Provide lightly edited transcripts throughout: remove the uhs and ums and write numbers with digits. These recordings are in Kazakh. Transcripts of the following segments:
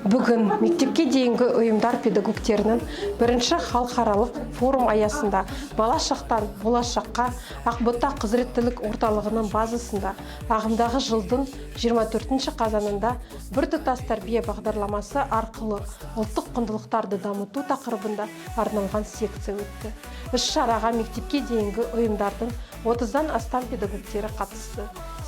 Бүгін мектепке дейінгі ұйымдар педагогтерінің бірінші халықаралық форум аясында бала шақтан болашаққа Ақбота құзыреттілік орталығының базасында ағымдағы жылдың 24 қазанында біртұтас тәрбие бағдарламасы арқылы ұлттық құндылықтарды дамыту тақырыбында арналған секция өтті. Іс-шараға мектепке дейінгі ұйымдардың 30-дан астам педагогтері қатысты.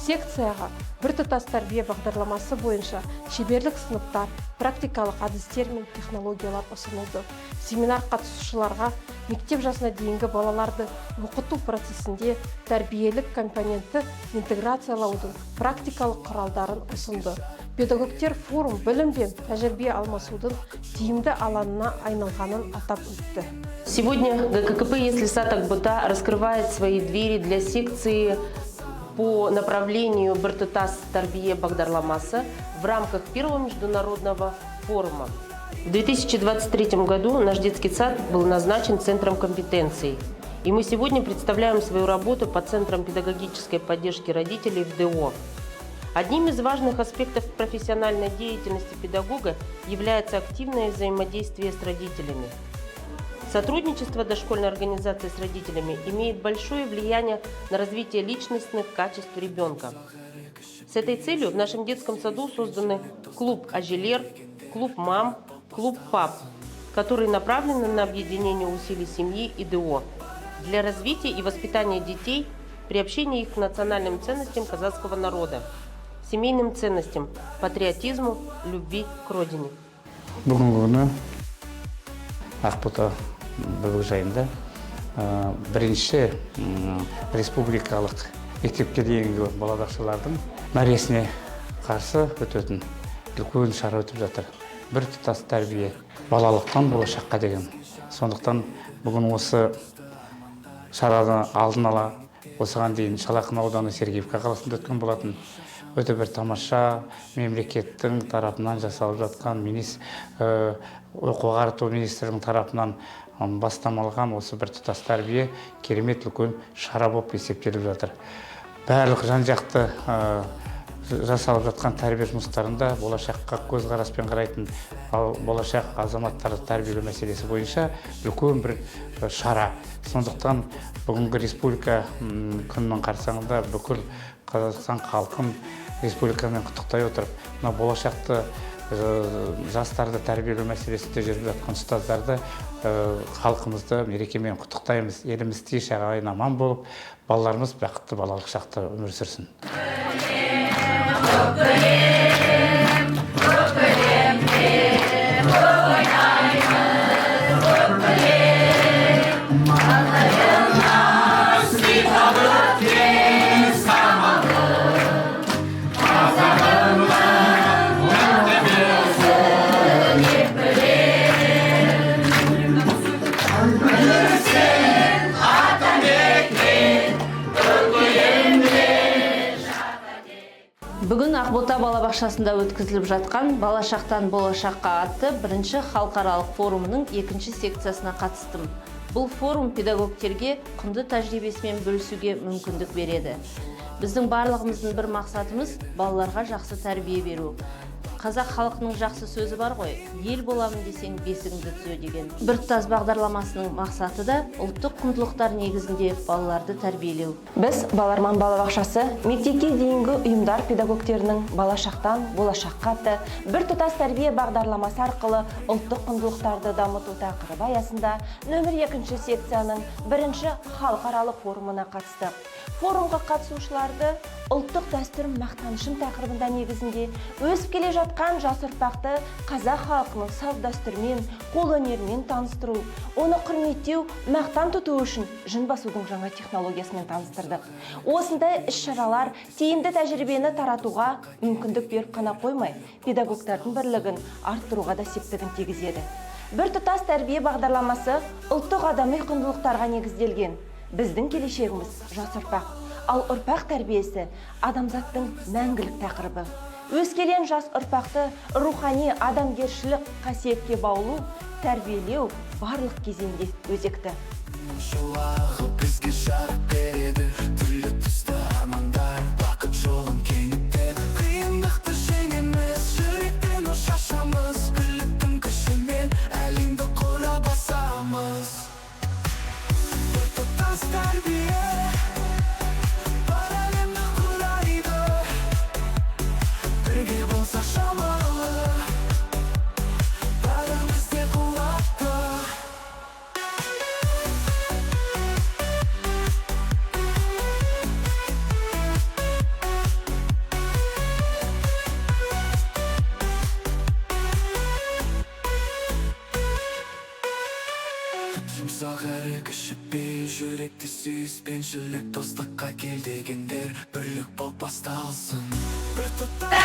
Секцияға біртұтас тәрбие бағдарламасы бойынша шеберлік сыныптар, практикалық әдістер мен технологиялар ұсынылды. Семинар қатысушыларға мектеп жасына дейінгі балаларды оқыту процесінде тәрбиелік компонентті интеграциялаудың практикалық құралдарын ұсынды. Педагогтер форум білім бен тәжірибе алмасудың тиімді алаңына айналғанын атап өтті. Сегодня ГККП «Если-сад Ақбота» раскрывает свои двери для секции по направлению «Біртұтас тәрбие бағдарламасы» в рамках первого международного форума. В 2023 году наш детский сад был назначен центром компетенций. И мы сегодня представляем свою работу по центрам педагогической поддержки родителей в ДО. Одним из важных аспектов профессиональной деятельности педагога является активное взаимодействие с родителями. Сотрудничество дошкольной организации с родителями имеет большое влияние на развитие личностных качеств ребенка. С этой целью в нашем детском саду созданы клуб «Ажелер», клуб «Мам», клуб «Пап», которые направлены на объединение усилий семьи и ДО для развития и воспитания детей, приобщения их к национальным ценностям казахского народа, семейным ценностям, патриотизму, любви к родине. Ақбота бөбекжайында бірінші республикалық мектепке дейінгі балабақшалардың мәресіне қарсы өтетін үлкен шара өтіп жатыр. Біртұтас тәрбие балалықтан болашаққа деген. Сондықтан бүгін осы шараны алдын ала осыған дейін Шал Ақын ауданы Сергеевка қаласында өткен болатын. Өте бір тамаша мемлекеттің тарапынан жасалып жатқан оқу ағарту министрінің тарапынан бастамалған осы біртұтас тәрбие керемет үлкен шара болып есептеліп жатыр. Барлық жан-жақты жасалып жатқан тәрбие жұмыстарында болашаққа көзқараспен қарайтын болашақ азаматтарды тәрбиелеу мәселесі бойынша үлкен бір шара. Сондықтан бүгінгі республика күнінің қарсаңында бүкіл Қазақстан халқын республикамен құттықтай отырып, болашақты жастарды тәрбиелеу мәселесінде жүріп жатқан ұстаздарды, халқымызды мерекемен құттықтаймыз. Еліміз тыныш, ағайын аман болып, балаларымыз бақытты балалық шақта өмір сүрсін. Бүгін Ақбота балабақшасында өткізіліп жатқан «Балашақтан болашаққа» атты бірінші халықаралық форумның екінші секциясына қатыстым. Бұл форум педагогтерге құнды тәжірибесімен бөлісуге мүмкіндік береді. Біздің барлығымыздың бір мақсатымыз балаларға жақсы тәрбие беру. Қазақ халқының жақсы сөзі бар ғой, ел боламын десең бесігіңді түзе деген. Біртұтас бағдарламасының мақсаты да ұлттық құндылықтар негізінде балаларды тәрбиелеу. Біз Баларман балабақшасы мектепке дейінгі ұйымдар педагогтерінің балашақтан болашаққа атты біртұтас тәрбие бағдарламасы арқылы ұлттық құндылықтарды дамыту тақырыбы аясында нөмір 2 секцияның бірінші халықаралық форумына қатыстық. Форумға қатысушыларды ұлттық дәстүр мақтанышым тақырыбында негізінде өсіп келе жатқан жас ұрпақты қазақ халқының салт дәстүрмен, қолөнермен таныстыру, оны құрметтеу, мақтан тұту үшін жын басудың жаңа технологиясымен таныстырдық. Осындай іс-шаралар тиімді тәжірибені таратуға мүмкіндік беріп қана қоймай, педагогтардың бірлігін арттыруға да септігін тигізеді. Біртұтас тәрбие бағдарламасы ұлттық адами құндылықтарға негізделген. Біздің келешегіміз жас ұрпақ, ал ұрпақ тәрбиесі адамзаттың мәңгілік тақырыбы. Өскелең жас ұрпақты рухани адамгершілік қасиетке баулу, тәрбиелеу барлық кезеңде өзекті. Бақыт жолын кеңіткен, қиындықты жеңеміз, жүректен шашамыз. Бейбітшілік достыққа кел дегендер бірлік болып басталсын. Бір тұтас